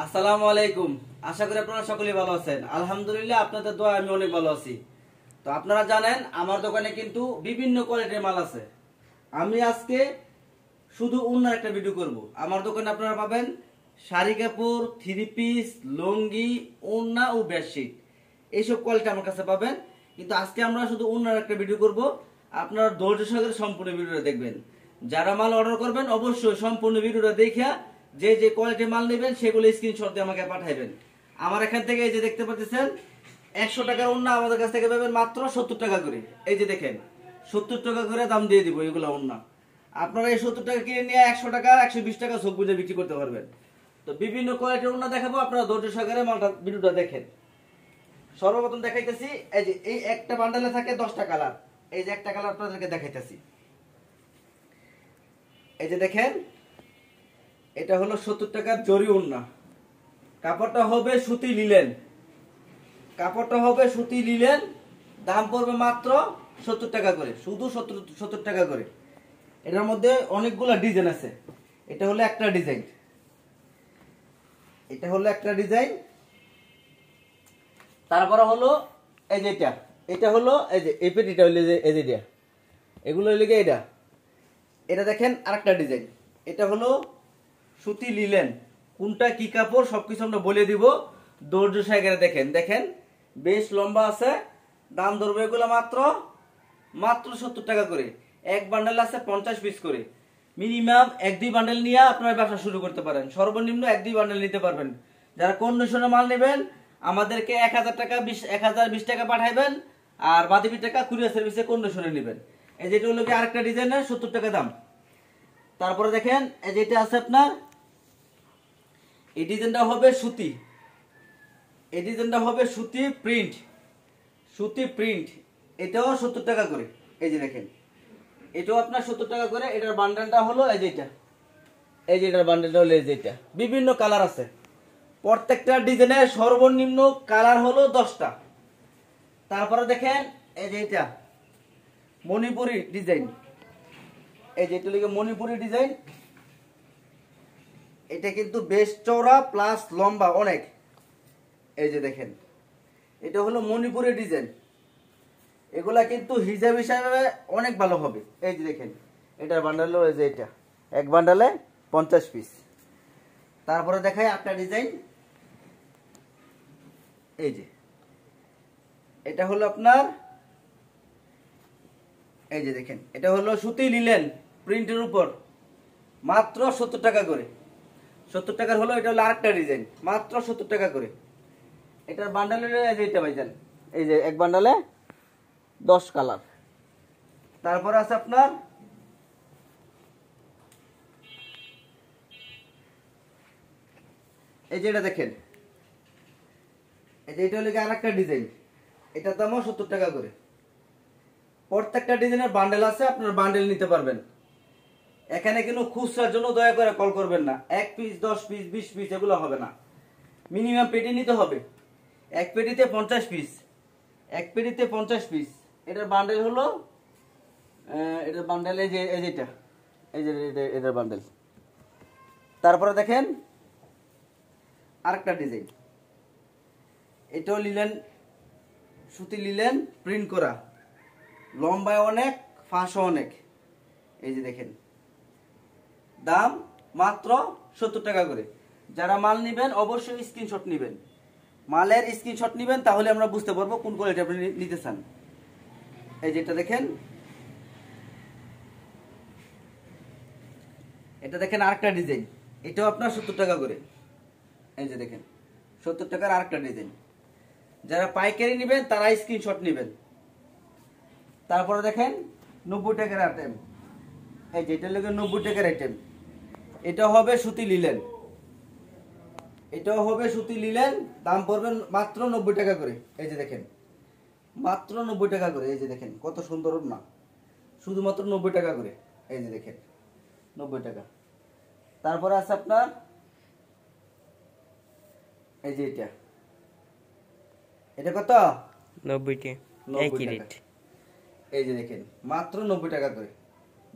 আসসালামু আলাইকুম। আশা করি আপনারা সকলেই ভালো আছেন। আলহামদুলিল্লাহ, আপনাদের দোয়ায় আমি অনেক ভালো আছি। তো আপনারা জানেন আমার দোকানে কিন্তু বিভিন্ন কোয়ালিটির মাল আছে। আমি আজকে শুধু ওড়নার একটা ভিডিও করব। আমার দোকানে আপনারা পাবেন শাড়ি কাপড়, থ্রি পিস, লুঙ্গি, ওড়না ও বেডশিট, এইসব কোয়ালিটি আমার কাছে পাবেন। কিন্তু আজকে আমরা শুধু ওড়নার একটা ভিডিও করব। আপনারা ধৈর্য সহকারে সম্পূর্ণ ভিডিওটা দেখবেন। যারা মাল অর্ডার করবেন অবশ্যই সম্পূর্ণ ভিডিওটা দেখে যে যে কোয়ালিটির মাল নেবেন সেগুলো স্ক্রিনশট দিয়ে আমাকে পাঠাবেন। আমার এখান থেকে এই যে দেখতে পাচ্ছেন 100 টাকার ওড়না আমাদের কাছ থেকে পাবেন মাত্র 70 টাকা করে। এই যে দেখেন 70 টাকা করে দাম দিয়ে দিব এগুলো ওড়না। আপনারা এই 70 টাকা কিনে নিয়ে 100 টাকা 120 টাকা সব বুঝে বিক্রি করতে পারবেন। তো বিভিন্ন কোয়ালিটির ওড়না দেখাবো, আপনারা ধৈর্য সহকারে মালটা ভিডিওটা দেখেন। সর্বপ্রথম দেখাইতেছি এই যে এই একটা বান্ডেলে থাকে 10টা কালার। এই যে একটা কালার আপনাদেরকে দেখাইতেছি। এই যে দেখেন এটা হলো 70 টাকার জরি ওড়না। কাপড়টা হবে সুতি লিলেন। কাপড়টা হবে সুতি লিলেন। দাম পড়বে মাত্র 70 টাকা করে, শুধু 70 টাকা করে। এটার মধ্যে অনেকগুলো ডিজাইন আছে। এটা হলো একটা ডিজাইন, এটা হলো একটা ডিজাইন। তারপরে হলো এই যে এটা হলো এই যে এই পেটিটা হলো এই যে এটা, এগুলো হলো এটা। এটা দেখেন আরেকটা ডিজাইন। এটা হলো সুতি লিলেন। কোনটা কি কাপড় সবকিছু আমরা বলে দিব, ধৈর্য সহকারে দেখেন। দেখেন বেশ লম্বা আছে। দাম ধরবে এগুলো মাত্র 70 টাকা করে। এক বান্ডেল আছে 50 পিস করে। মিনিমাম 1-2 বান্ডেল নিয়ে আপনারা ব্যবসা শুরু করতে পারেন। সর্বনিম্ন 1-2 বান্ডেল নিতে পারবেন। যারা কন্ডিশনে মাল নেবেন আমাদেরকে 1000 টাকা 1020 টাকা পাঠাইবেন, আর বাকি টাকা কুরিয়ার সার্ভিসে কন্ডিশনে নেবেন। এই যেটা হলো কি আরেকটা ডিজাইনের 70 টাকা দাম। তারপরে দেখেন এই যেটা আছে আপনার, এই ডিজাইনটা হবে সুতি। এই ডিজাইনটা হবে সুতি প্রিন্ট, সুতি প্রিন্ট। এটাও 70 টাকা করে। এই যে দেখেন এটাও আপনার 70 টাকা করে। এটার বান্ডেলটা হলো এই যেটা, এই যে এটার বান্ডেলটা হলো এই যেটা। বিভিন্ন কালার আছে। প্রত্যেকটা ডিজাইনের সর্বনিম্ন কালার হলো 10টা। তারপরে দেখেন এই যে এটা মণিপুরি ডিজাইন। এই যে এটা লিখে মণিপুরি ডিজাইন। এটা কিন্তু বেশ চওড়া প্লাস লম্বা অনেক। এই যে দেখেন এটা হলো মণিপুরি ডিজাইন। এগুলা কিন্তু হিজাব হিসাবে অনেক ভালো হবে। এই যে দেখেন এটার বান্ডেল হলো এই যে এটা, এক বান্ডেলে 50 পিস। তারপরে দেখাই একটা ডিজাইন। এই যে এটা হলো আপনার, এই যে দেখেন এটা হলো সুতি লিলেন প্রিন্টের উপর, মাত্র 70 টাকা করে। 70 টাকার হলো। এটা হলো আরেকটা ডিজাইন, মাত্র 70 টাকা করে। এটার বান্ডেলের এইটা ভাইজান, এই যে এক বান্ডেলে 10 কালার। তারপর আছে আপনার এই যে এটা দেখেন, এই যে এটা হলো আরেকটা ডিজাইন। এটার দামও 70 টাকা করে। প্রত্যেকটা ডিজাইনের বান্ডেল আছে, আপনারা বান্ডেল নিতে পারবেন। এখানে কিন্তু খুচরার জন্য দয়া করে কল করবেন না। 1 পিস 10 পিস 20 পিস এগুলো হবে না, মিনিমাম পেটি নিতে হবে। এক পেটিতে 50 পিস, এক পেটিতে 50 পিস। এটার বান্ডেল হলো এটার বান্ডেল এই যে যেটা, এই যে এটার বান্ডেল। তারপরে দেখেন আরেকটা ডিজাইন। এটাও লিলেন, সুতি লিলেন প্রিন্ট করা, লম্বায় অনেক, ফাঁসও অনেক। এই যে দেখেন দাম মাত্র 70 টাকা করে। যারা মাল নেবেন অবশ্যই স্ক্রিনশট নেবেন। মালের স্ক্রিনশট নেবেন, তাহলে আমরা বুঝতে পারবো কোন কোয়ালিটি আপনি নিতে চান। এই যেটা দেখেন, এটা দেখেন আরেকটা ডিজাইন। এটাও আপনার 70 টাকা করে। এই যে দেখেন 70 টাকার আরেকটা ডিজাইন। যারা পাইকারি নেবেন তারা স্ক্রিনশট নেবেন। তারপরে দেখেন 90 টাকার আইটেম। এই যে এটা লাগে 90 টাকার আইটেম। এটা হবে সুতি লিলেন, এটাও হবে সুতি লিলেন। দাম পড়বে মাত্র 90 টাকা করে। এই যে দেখেন মাত্র 90 টাকা করে। এই যে দেখেন কত সুন্দর না, শুধুমাত্র 90 টাকা করে। এই যে দেখেন 90 টাকা। তারপরে আছে আপনার এই যে এটা, এটা কত 90 টি একই রেট। এই যে দেখেন মাত্র 90 টাকা করে।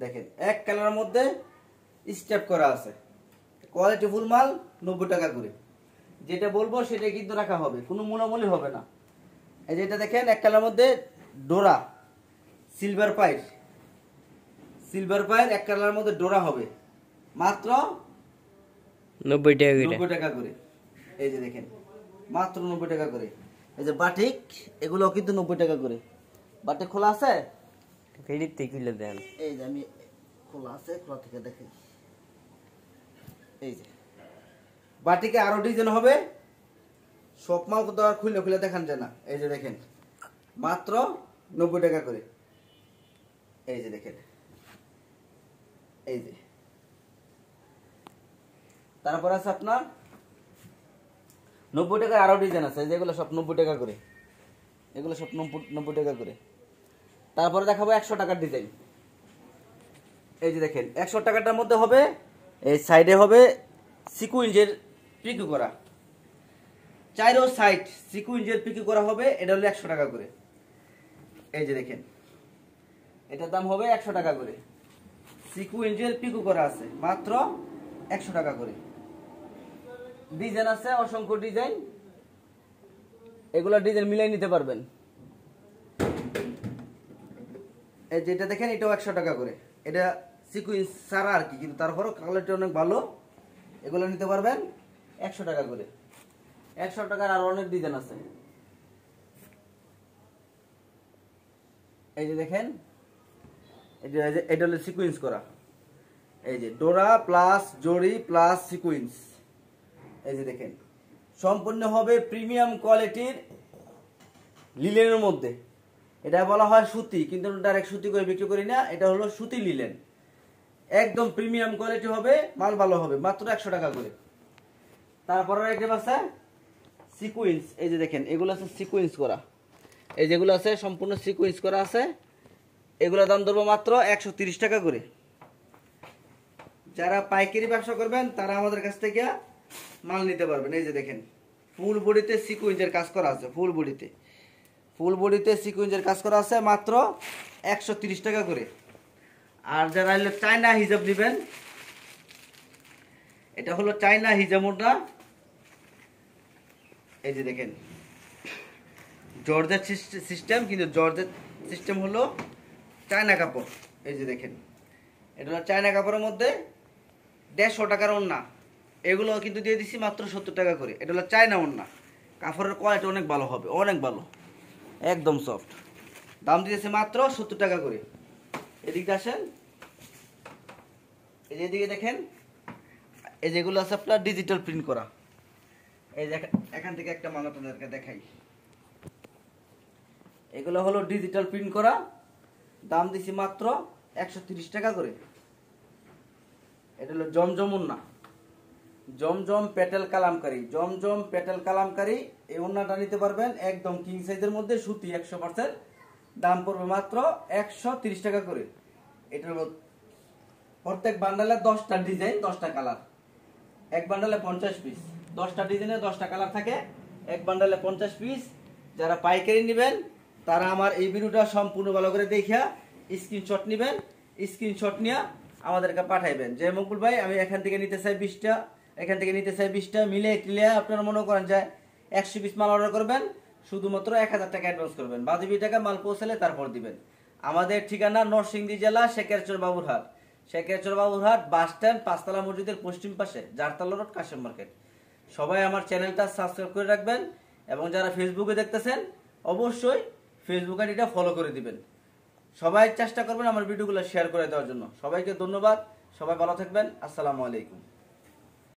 দেখেন এক কালারের মধ্যে স্টেপ করা আছে, কোয়ালিটি ফুল মাল 90 টাকা করে। যেটা বলবো সেটা কিন্তু রাখা হবে, কোনো মূলামূলি হবে না। এই যে এটা দেখেন এক কালার মধ্যে ডোরা সিলভার পাইপ, এক কালার মধ্যে ডোরা হবে মাত্র 90 টাকা করে। 90 টাকা করে। এই যে দেখেন মাত্র 90 টাকা করে। এই যে বাটিক, এগুলো কিন্তু 90 টাকা করে। বাটিক খোলা আছে, ফেরিতে থেকে খুলে দেন। এই যে আমি খোলা আছে, খোলা থেকে দেখাই। এই যে বাটিকে আরো ডিজাইন হবে, সব মাল তো আর খুলে খুলে দেখান যায় না। এই যে দেখেন মাত্র 90 টাকা করে। এই যে দেখেন, এই যে তারপর আছে আপনার 90 টাকার আরো ডিজাইন আছে, যেগুলো সব 90 টাকা করে, এগুলো সব 90 টাকা করে। তারপরে দেখাবো 100 টাকার ডিজাইন। এই যে দেখেন 100 টাকাটার মধ্যে হবে, এই সাইডে হবে সিকুয়েন্সের পিকু করা, চারো সাইড সিকুয়েন্সের পিকু করা হবে। এটা হলো 100 টাকা করে। এই যে দেখেন এটার দাম হবে 100 টাকা করে। সিকুয়েন্সের পিকু করা আছে মাত্র 100 টাকা করে। ডিজাইন আছে অসংখ্য ডিজাইন, এগুলা ডিজাইন মিলাই নিতে পারবেন। এই যেটা দেখেন এটাও 100 টাকা করে। এটা সিকুয়েন্স সারা আর কি, কিন্তু তারপরও কোয়ালিটি অনেক ভালো। এগুলো নিতে পারবেন 100 টাকা করে। 100 টাকার আর অনেক ডিজাইন আছে। এই যে দেখেন এটা হলো সিকুয়েন্স করা, এই যে ডোরা প্লাস জরি প্লাস সিকুয়েন্স। এই যে দেখেন সম্পূর্ণ হবে প্রিমিয়াম কোয়ালিটির লিলেনের মধ্যে। এটা বলা হয় সুতি, কিন্তু ডাইরেক্ট সুতি করে বিক্রি করি না, এটা হলো সুতি লিলেন। একদম প্রিমিয়াম কোয়ালিটি হবে, মাল ভালো হবে, মাত্র 100 টাকা করে। তারপরে আইটেম আছে সিকুয়েন্স। এই যে দেখেন এগুলো আছে সিকুয়েন্স করা, এই যেগুলো আছে সম্পূর্ণ সিকুয়েন্স করা আছে। এগুলো দাম ধরবো মাত্র 130 টাকা করে। যারা পাইকারি ব্যবসা করবেন তারা আমাদের কাছ থেকে মাল নিতে পারবেন। এই যে দেখেন ফুল বডিতে সিকুয়েন্সের কাজ করা আছে, ফুল বডিতে সিকুয়েন্সের কাজ করা আছে মাত্র 130 টাকা করে। আর যারা হলো চায়না হিজাব নেবেন, এটা হলো চায়না হিজাব ওড়না। এই যে দেখেন জর্জেট সিস্টেম, কিন্তু জর্জেট সিস্টেম হলো চায়না কাপড়। এই যে দেখেন এটা হলো চায়না কাপড়ের মধ্যে 150 টাকার ওড়না। এগুলো কিন্তু দিয়ে দিচ্ছি মাত্র 70 টাকা করে। এটা হলো চায়না ওড়না, কাপড়ের কোয়ালিটি অনেক ভালো হবে, অনেক ভালো, একদম সফট। দাম দিয়েছে মাত্র 70 টাকা করে। এদিকে আসেন, এই যে এদিকে দেখেন এই যেগুলো আছে আপনার ডিজিটাল প্রিন্ট করা। এই দেখেন এখান থেকে একটা মাল আপনাদেরকে দেখাই, এগুলো হলো ডিজিটাল প্রিন্ট করা। দাম দিছি মাত্র 130 টাকা করে। এটা হলো জমজম ওড়না, জমজম পেটেল কালামকারী। এই ওড়নাটা নিতে পারবেন একদম কিং সাইজের মধ্যে, সুতি 100%। দাম পড়বে মাত্র 130 টাকা করে। এটা হলো প্রত্যেক বান্ডালে 10টা ডিজাইন 10টা কালার, এক বান্ডালে 50 পিস, 10টা ডিজাইনে 10টা কালার থাকে, এক বান্ডালে 50 পিস। যারা পাইকারি নেবেন তারা আমার এই ভিডিওটা সম্পূর্ণ ভালো করে দেখিয়া স্ক্রিনশট নেবেন, স্ক্রিনশট নিয়ে আমাদেরকে পাঠাইবেন যে মকবুল ভাই আমি এখান থেকে নিতে চাই 20টা, এখান থেকে নিতে চাই 20টা, মিলে টিলে আপনারা মনে করেন যে 100 পিস মাল অর্ডার করবেন, শুধুমাত্র 1000 টাকা অ্যাডভান্স করবেন, বাকি টাকা মাল পৌঁছালে তারপর দিবেন। আমাদের ঠিকানা নরসিংদী জেলা শেখেরচর বাবুরহাট বাস স্ট্যান্ড, 5 তলা মসজিদের পশ্চিম পাশে, জারতলা রোড, কাশেম মার্কেট। সবাই আমার চ্যানেলটা সাবস্ক্রাইব করে রাখবেন, এবং যারা ফেসবুকে দেখতেছেন অবশ্যই ফেসবুক আইডিটা ফলো করে দিবেন। সবাই চেষ্টা করবেন আমার ভিডিওগুলো শেয়ার করে দেওয়ার জন্য। সবাইকে ধন্যবাদ, সবাই ভালো থাকবেন, আসসালামু আলাইকুম।